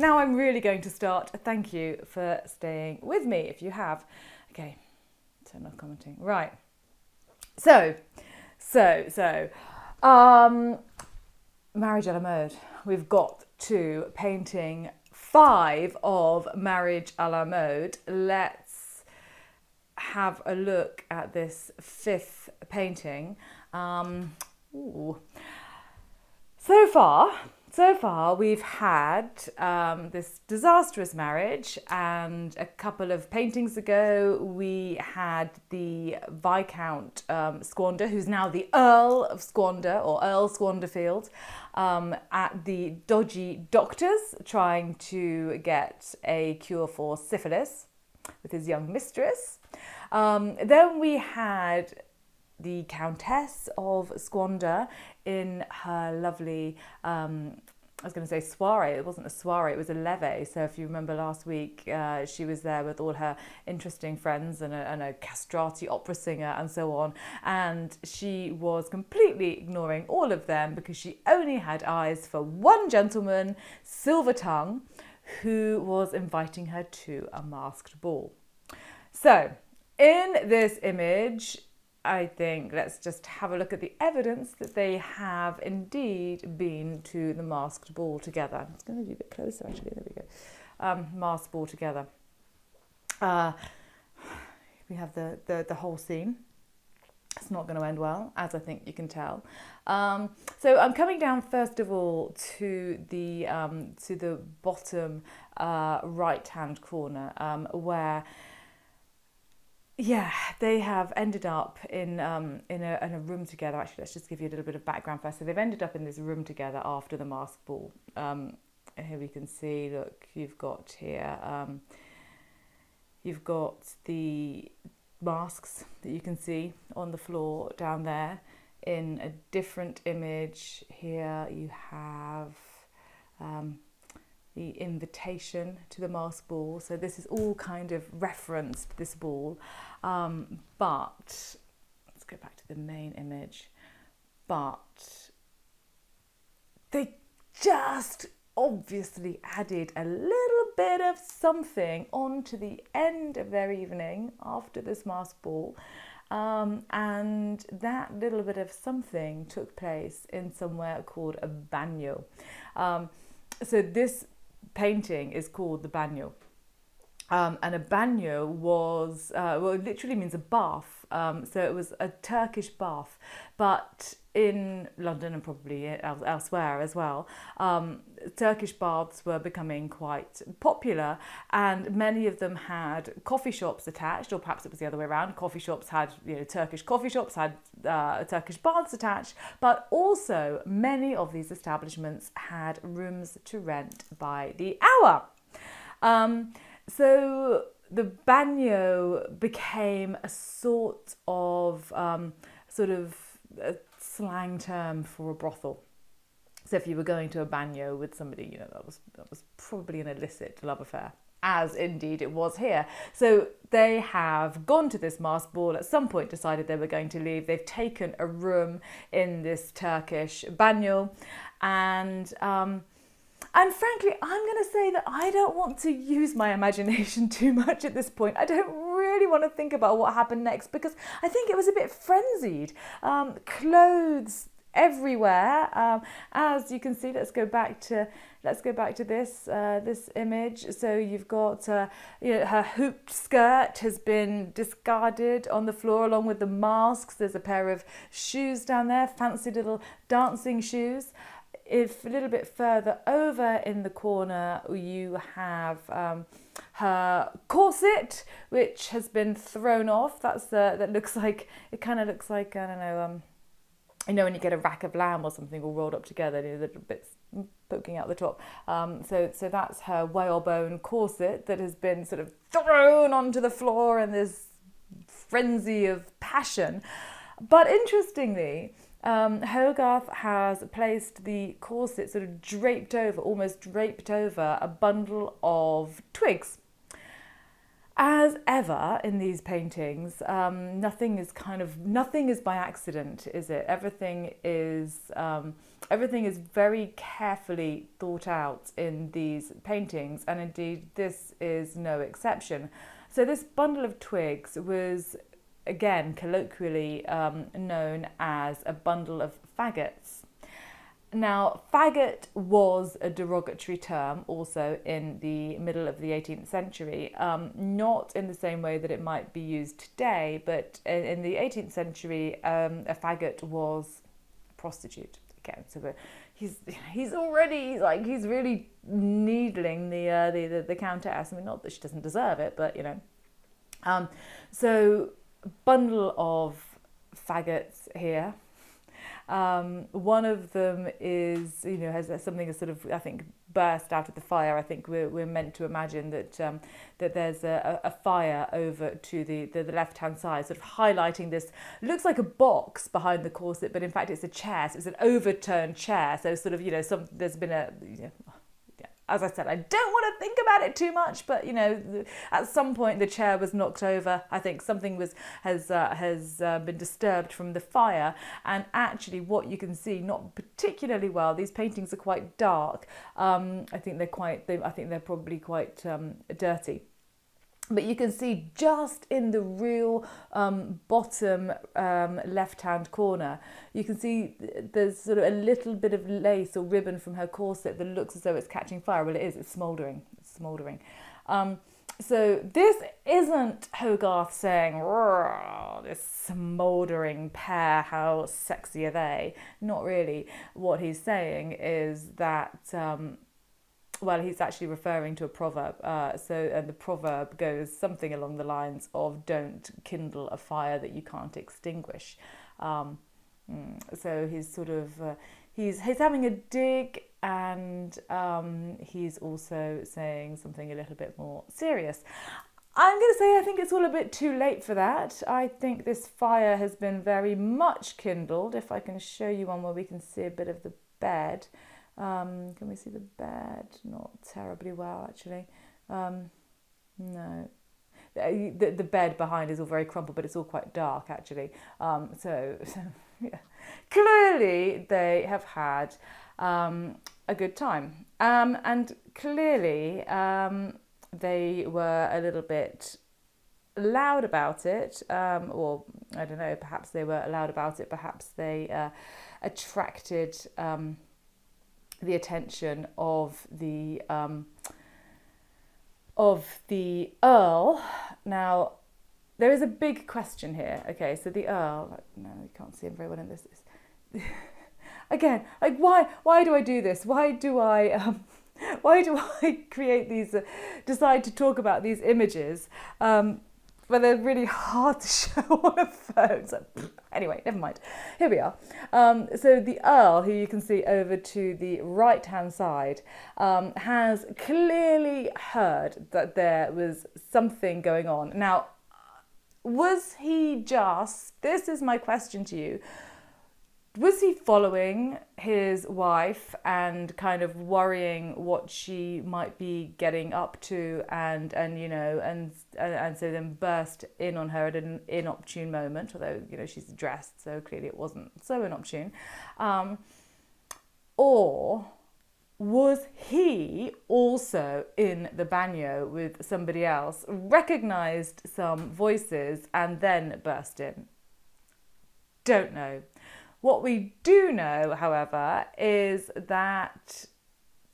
Now I'm really going to start. Thank you for staying with me if you have. Okay, turn off commenting. Right. So, Marriage a la mode. We've got to painting 5 of Marriage a la mode. Let's have a look at this 5th painting. So far we've had this disastrous marriage, and a couple of paintings ago we had the Viscount Squander, who's now the Earl of Squander, or Earl Squanderfield, at the dodgy doctors trying to get a cure for syphilis with his young mistress. Then we had the Countess of Squander in her lovely, I was going to say soiree. It wasn't a soiree, it was a levee. So if you remember last week, she was there with all her interesting friends and a castrati opera singer and so on. And she was completely ignoring all of them because she only had eyes for one gentleman, Silver Tongue, who was inviting her to a masked ball. So in this image, I think let's just have a look at the evidence that they have indeed been to the masked ball together. I'm just going to do a bit closer actually, there we go. Masked ball together. We have the whole scene. It's not going to end well, as I think you can tell. So I'm coming down first of all to the bottom right-hand corner where, yeah, they have ended up in a room together. Actually, let's just give you a little bit of background first. So they've ended up in this room together after the masked ball. Here we can see, look, you've got here, you've got the masks that you can see on the floor down there. In a different image here, you have the invitation to the masked ball. So this is all kind of referenced, this ball. But let's go back to the main image. But they just obviously added a little bit of something onto the end of their evening after this masked ball. And that little bit of something took place in somewhere called a Bagnio. So this painting is called the Bagnio. And a bagnio was, well, it literally means a bath. So it was a Turkish bath, but in London and probably elsewhere as well, Turkish baths were becoming quite popular, and many of them had coffee shops attached, or perhaps it was the other way around. Coffee shops had, Turkish coffee shops had Turkish baths attached, but also many of these establishments had rooms to rent by the hour. So the bagnio became a sort of a slang term for a brothel. So if you were going to a bagnio with somebody, that was probably an illicit love affair, as indeed it was here. So they have gone to this masked ball, at some point decided they were going to leave. They've taken a room in this Turkish bagnio, and frankly, I'm going to say that I don't want to use my imagination too much at this point. I don't really want to think about what happened next, because I think it was a bit frenzied. Clothes everywhere. As you can see, let's go back to this image. So you've got her hooped skirt has been discarded on the floor along with the masks. There's a pair of shoes down there, fancy little dancing shoes. If a little bit further over in the corner, you have her corset, which has been thrown off. That looks like, it kind of looks like, I don't know, when you get a rack of lamb or something all rolled up together, the little bits poking out the top. So that's her whalebone corset that has been sort of thrown onto the floor in this frenzy of passion. But interestingly, Hogarth has placed the corset sort of almost draped over a bundle of twigs. As ever in these paintings, nothing is by accident, is it? Everything is very carefully thought out in these paintings, and indeed this is no exception. So this bundle of twigs was, again, colloquially known as a bundle of faggots. Now, faggot was a derogatory term also in the middle of the 18th century, not in the same way that it might be used today, but in the 18th century, a faggot was a prostitute. Again, so he's really needling the countess. I mean, not that she doesn't deserve it, but you know. So, bundle of faggots here. One of them is, has something that sort of, I think, burst out of the fire. I think we're meant to imagine that there's a fire over to the left-hand side, sort of highlighting this. Looks like a box behind the corset, but in fact it's a chair. So it's an overturned chair. So sort of, there's been a... As I said, I don't want to think about it too much, but at some point the chair was knocked over. I think something has been disturbed from the fire, and actually, what you can see, not particularly well. These paintings are quite dark. I think they're probably quite dirty. But you can see just in the real bottom left-hand corner, you can see there's sort of a little bit of lace or ribbon from her corset that looks as though it's catching fire. Well, it is. It's smouldering. So this isn't Hogarth saying, this smouldering pair, how sexy are they? Not really. What he's saying is that... he's actually referring to a proverb. And the proverb goes something along the lines of "Don't kindle a fire that you can't extinguish." So he's sort of he's having a dig, and he's also saying something a little bit more serious. I'm going to say I think it's all a bit too late for that. I think this fire has been very much kindled. If I can show you one where we can see a bit of the bed. Can we see the bed? Not terribly well, actually. No. The bed behind is all very crumpled, but it's all quite dark, actually. So yeah. Clearly, they have had a good time. And clearly, they were a little bit loud about it. Or, I don't know, perhaps they were loud about it. Perhaps they attracted... the attention of the Earl. Now, there is a big question here. Okay, so the Earl. No, you can't see him very well in this. Again, like why do I do this? Why do I create these? Decide to talk about these images? But they're really hard to show on a phone. So anyway, never mind. Here we are. So the Earl, who you can see over to the right-hand side, has clearly heard that there was something going on. Now, was he just, this is my question to you, was he following his wife and kind of worrying what she might be getting up to, and so then burst in on her at an inopportune moment, although she's dressed, so clearly it wasn't so inopportune, or was he also in the Bagnio with somebody else, recognised some voices and then burst in? Don't know. What we do know, however, is that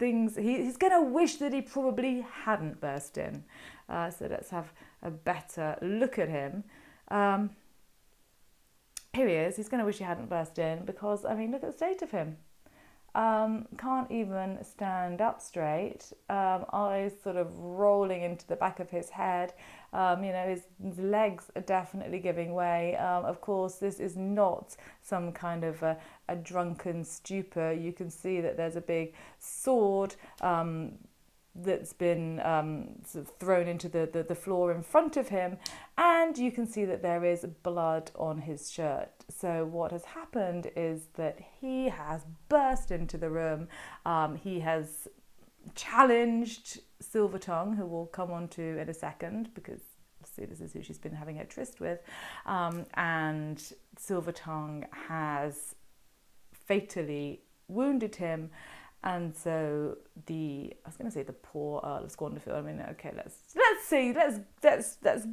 he's going to wish that he probably hadn't burst in. So let's have a better look at him. Here he is. He's going to wish he hadn't burst in because, I mean, look at the state of him. Can't even stand up straight. Eyes sort of rolling into the back of his head. His legs are definitely giving way. Of course, this is not some kind of a drunken stupor. You can see that there's a big sword that's been sort of thrown into the floor in front of him, and you can see that there is blood on his shirt. So what has happened is that he has burst into the room. He has challenged Silvertongue, who we'll come on to in a second, because obviously this is who she's been having her tryst with, and Silvertongue has fatally wounded him. And so I was going to say the poor Earl of Squanderfield. I mean, okay, let's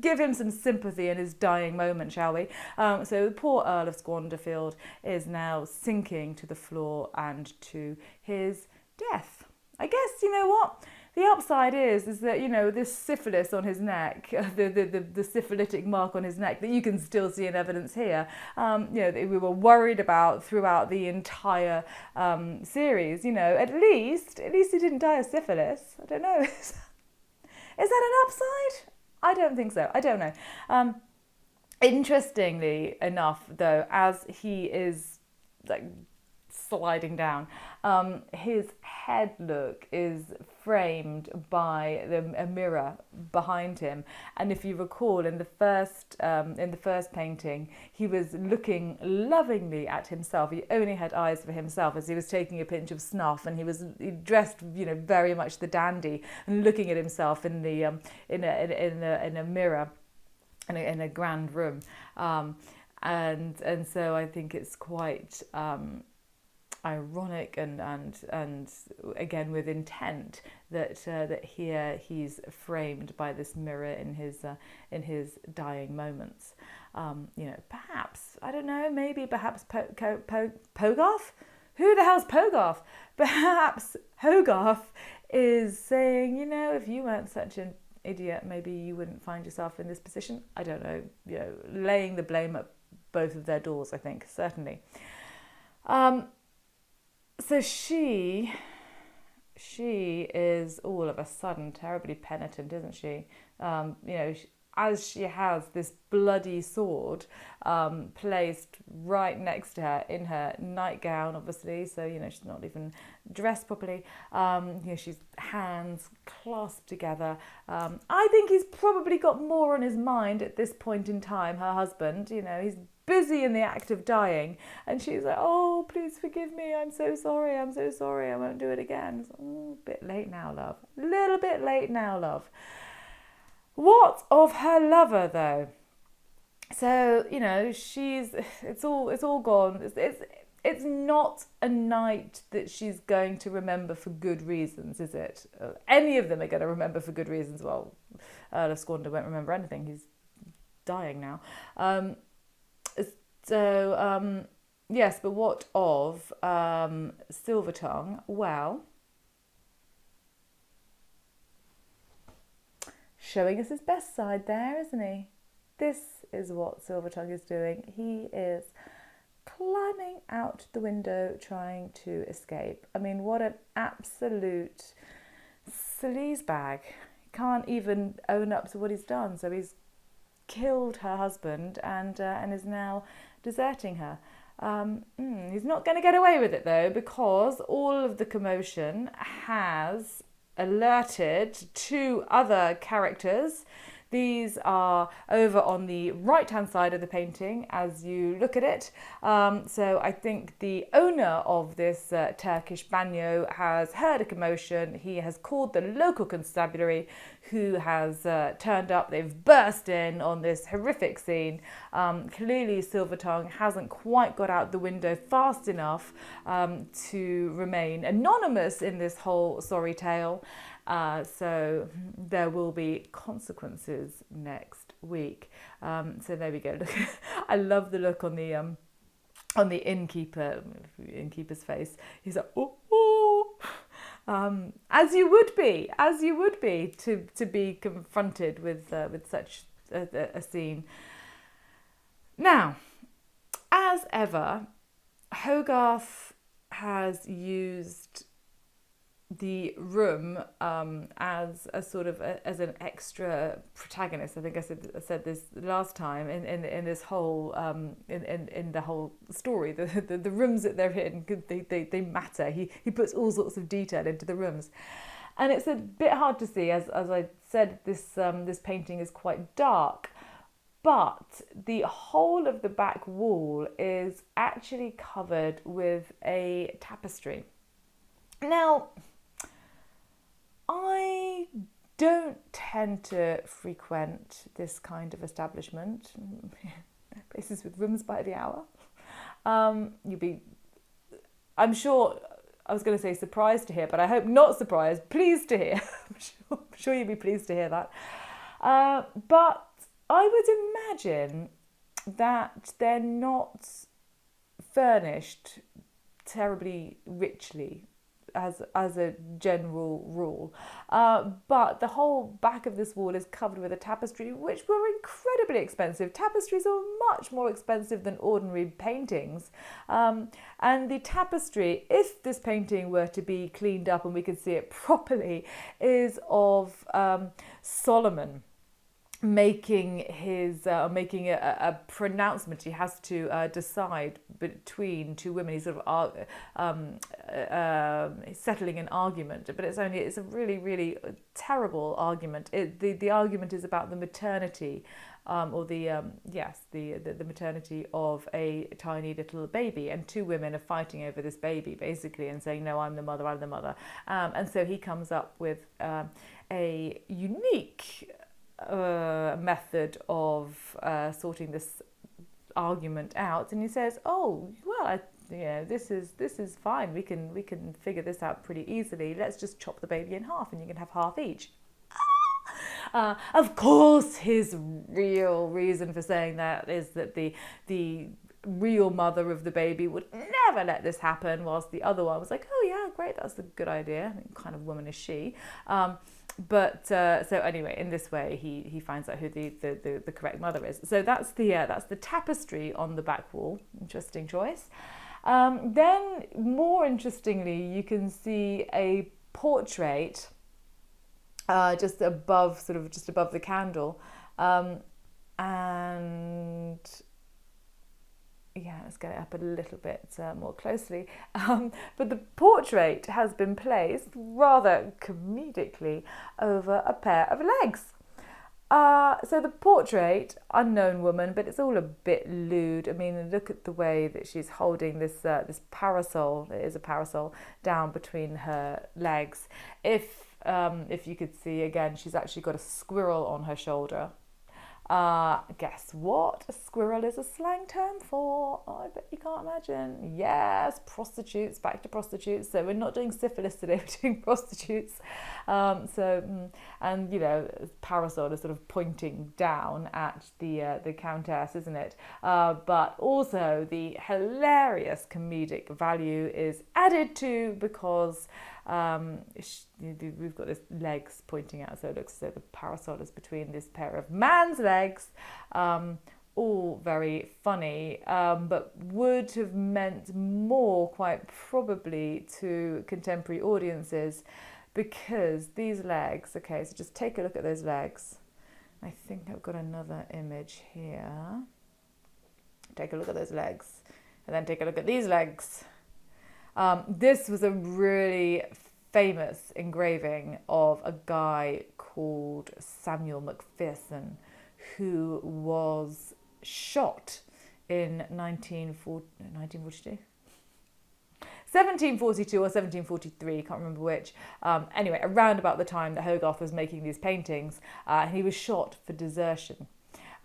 give him some sympathy in his dying moment, shall we? So the poor Earl of Squanderfield is now sinking to the floor and to his death. I guess, you know what? The upside is that, you know, this syphilis on his neck, the syphilitic mark on his neck that you can still see in evidence here, you know, that we were worried about throughout the entire series. You know, at least he didn't die of syphilis. I don't know. Is that an upside? I don't think so. I don't know. Interestingly enough, though, as he is like sliding down, his head look is framed by a mirror behind him. And if you recall, in the first painting, he was looking lovingly at himself. He only had eyes for himself as he was taking a pinch of snuff, and he dressed, you know, very much the dandy, and looking at himself in the in a mirror in a grand room. And so I think it's quite ironic and again with intent that here he's framed by this mirror in his dying moments. You know, perhaps, I don't know, maybe perhaps Hogarth? Who the hell's Hogarth? Perhaps Hogarth is saying, you know, if you weren't such an idiot, maybe you wouldn't find yourself in this position. I don't know, you know, laying the blame at both of their doors, I think, certainly. So she is all of a sudden terribly penitent, isn't she? You know, as she has this bloody sword placed right next to her in her nightgown, obviously, so, you know, she's not even dressed properly. You know, she's hands clasped together. I think he's probably got more on his mind at this point in time, her husband. You know, he's busy in the act of dying, and she's like, oh, please forgive me, I'm so sorry, I won't do it again. It's like, a bit late now, love. A little bit late now, love. What of her lover, though? So, you know, it's all gone. It's not a night that she's going to remember for good reasons, is it? Any of them are going to remember for good reasons. Well, Earl of Squander won't remember anything. He's dying now. So, yes, but what of Silvertongue? Well, showing us his best side there, isn't he? This is what Silvertongue is doing. He is climbing out the window trying to escape. I mean, what an absolute sleazebag. He can't even own up to what he's done. So he's killed her husband and is now deserting her. He's not going to get away with it, though, because all of the commotion has alerted two other characters. These are over on the right-hand side of the painting as you look at it. So I think the owner of this Turkish Bagnio has heard a commotion. He has called the local constabulary, who has turned up. They've burst in on this horrific scene. Clearly Silvertongue hasn't quite got out the window fast enough to remain anonymous in this whole sorry tale. So there will be consequences next week. So there we go. Look, I love the look on the innkeeper's face. He's like, oh. As you would be to be confronted with such a scene. Now, as ever, Hogarth has used the room as a sort of as an extra protagonist. I think I said this last time in this whole in the whole story. The rooms that they're in, they matter. He puts all sorts of detail into the rooms, and it's a bit hard to see. As I said, this painting is quite dark, but the whole of the back wall is actually covered with a tapestry. Now, I don't tend to frequent this kind of establishment, places with rooms by the hour. You'd be, I'm sure, I was going to say surprised to hear, but I hope not surprised, pleased to hear. I'm sure you'd be pleased to hear that. But I would imagine that they're not furnished terribly richly as a general rule. But the whole back of this wall is covered with a tapestry, which were incredibly expensive. Tapestries are much more expensive than ordinary paintings. And the tapestry, if this painting were to be cleaned up and we could see it properly, is of Solomon making a pronouncement. He has to decide between two women. He's sort of settling an argument, but it's a really terrible argument. The argument is about the maternity, or the maternity of a tiny little baby, and two women are fighting over this baby basically and saying, no, I'm the mother, and so he comes up with a unique method of sorting this argument out, and he says, "Oh, well, this is fine. We can figure this out pretty easily. Let's just chop the baby in half, and you can have half each." Of course, his real reason for saying that is that the real mother of the baby would never let this happen, whilst the other one was like, "Oh yeah, great, that's a good idea." I mean, what kind of woman is she? But so anyway, in this way, he finds out who the correct mother is. So that's the tapestry on the back wall. Interesting choice. Then, more interestingly, you can see a portrait just above the candle, and yeah, let's get it up a little bit more closely. But the portrait has been placed rather comedically over a pair of legs. So the portrait, unknown woman, but it's all a bit lewd. I mean, look at the way that she's holding this parasol. It is a parasol down between her legs. If you could see again, she's actually got a squirrel on her shoulder. Guess what? A squirrel is a slang term for, I bet you can't imagine. Yes, prostitutes, back to prostitutes. So we're not doing syphilis today, we're doing prostitutes. And parasol is sort of pointing down at the countess, isn't it? But also the hilarious comedic value is added to because we've got this legs pointing out, so it looks as though the parasol is between this pair of man's legs. All very funny, but would have meant more, quite probably, to contemporary audiences, because these legs, okay, so just take a look at those legs. I think I've got another image here. Take a look at those legs, and then take a look at these legs. This was a really famous engraving of a guy called Samuel McPherson, who was shot in 1742 or 1743, can't remember which. Anyway, around about the time that Hogarth was making these paintings, he was shot for desertion.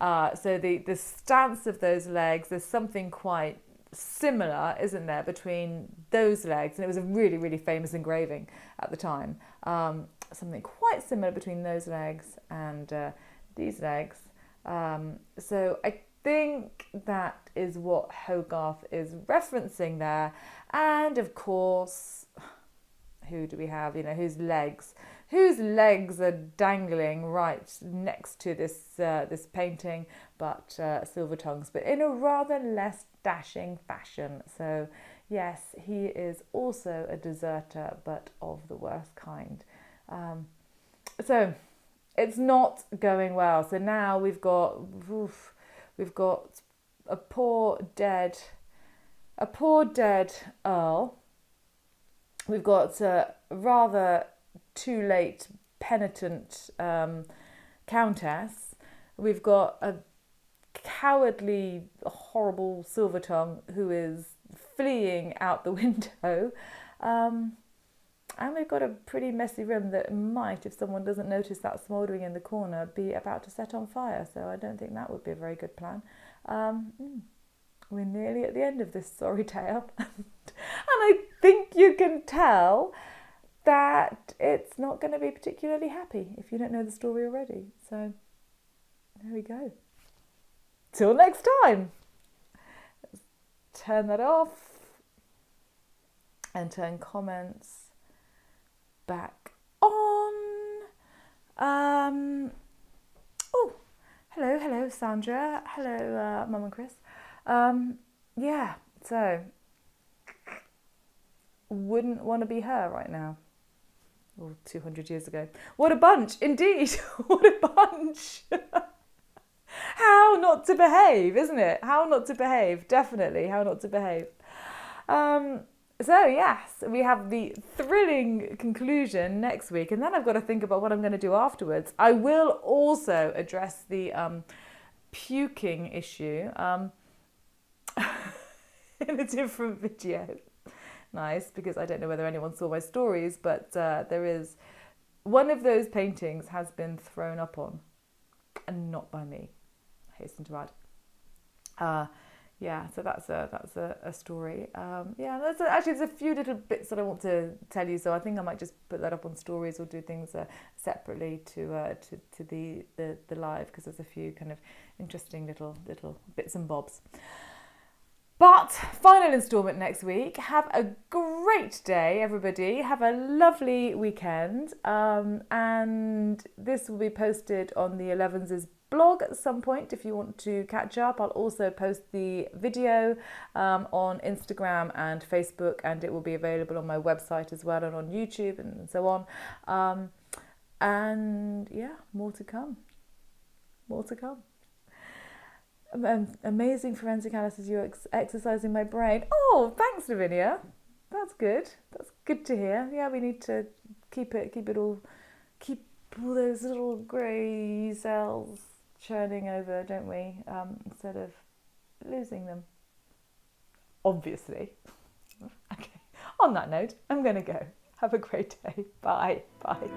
So the stance of those legs, there's something quite similar, isn't there, between those legs, and it was a really, really famous engraving at the time. Something quite similar between those legs and these legs. So I think that is what Hogarth is referencing there. And of course, who do we have? Whose legs are dangling right next to this painting, but silver tongues, but in a rather less dashing fashion. So yes, he is also a deserter, but of the worst kind. So it's not going well. So now we've got a poor dead earl. We've got a rather too late penitent countess. We've got a cowardly, horrible silver tongue who is fleeing out the window. And we've got a pretty messy room that might, if someone doesn't notice that smouldering in the corner, be about to set on fire. So I don't think that would be a very good plan. We're nearly at the end of this sorry tale. And I think you can tell that it's not going to be particularly happy if you don't know the story already. So there we go. Till next time. Let's turn that off and turn comments back on. Oh, hello Sandra, hello Mum and Chris. Yeah, so wouldn't want to be her right now, or 200 years ago. What a bunch, indeed. What a bunch. How not to behave, isn't it? How not to behave, definitely how not to behave. So yes, we have the thrilling conclusion next week, and then I've got to think about what I'm going to do afterwards. I will also address the puking issue in a different video. Nice, because I don't know whether anyone saw my stories, but there is one of those paintings has been thrown up on, and not by me, I hasten to add. Yeah, so that's a story. Yeah, there's a few little bits that I want to tell you. So I think I might just put that up on stories or do things separately to the live, because there's a few kind of interesting little bits and bobs. But final instalment next week. Have a great day, everybody. Have a lovely weekend. And this will be posted on the Elevenses blog at some point if you want to catch up. I'll also post the video on Instagram and Facebook, and it will be available on my website as well, and on YouTube and so on. And yeah, more to come. Amazing forensic analysis. You're exercising my brain. Oh, thanks, Lavinia. That's good. That's good to hear. Yeah, we need to keep all those little grey cells churning over, don't we? Instead of losing them. Obviously. Okay. On that note, I'm going to go. Have a great day. Bye. Bye.